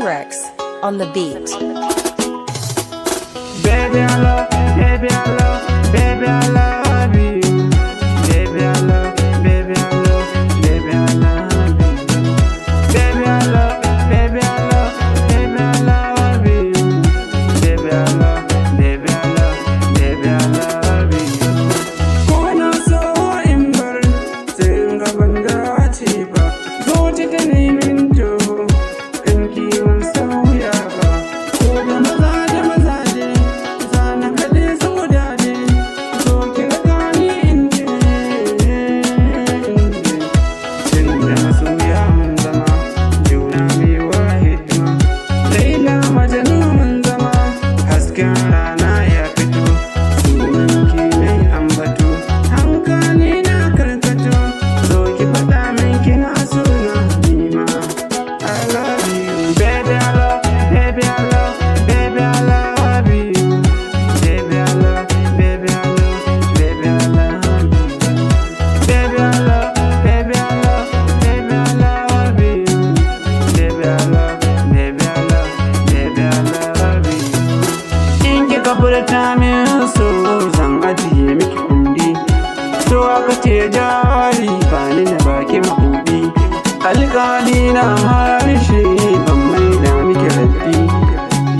Rex on the beat. Baby, I love, baby, I love, baby, I love you. Baby, I love, baby, I love, baby, I love you. Baby, I love, baby, I love, baby, I love you. Baby, I love, baby, I love, baby, I love you. Kona so in bar, sai in ga ban dace ba. Zo ta nemi to, kan kiwon sauya ba. Ko da maza zana kaɗe su daɗe, so ki ga ni inje. Tun da masoya mun zama, juna mai wa hidima. Laila Majnun mun zama, hasken rana ya fito. Sunan ki nai ambato, hankali na karkato. So ki faɗa min kina sona ni ma. I love you, baby, I love, baby, I love, baby, I love you. Baby, I love, baby, I love, baby, I love you. Baby, I love, baby, I love, baby, I love you. Baby, I love, baby, I love, baby, I love you. In kika furta min so zan ajiye miki kundi. So aka ce jari ba ni da baki mabuɗi. Alƙali na harshe ban mai da miki raddi.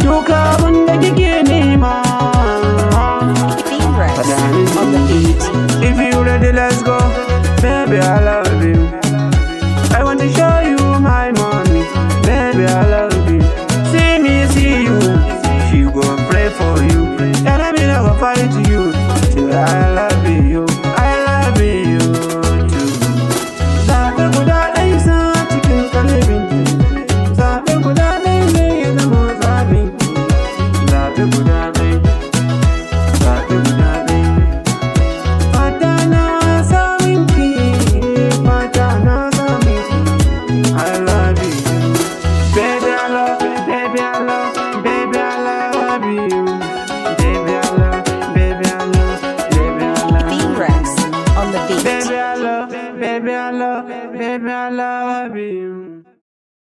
Duka abin da kike nema. Rex on the beat. If you ready, let's go. Baby, I love you. I want to show you my money. Baby, I love you. See me, see you. She go pray for you. And I mean, I will fight you. Till I love you. I love you too. Zaɓe guda ɗaya sa cikin kalbin. Zaɓe guda ɗaya ne ya zama zaɓin. Zaɓe guda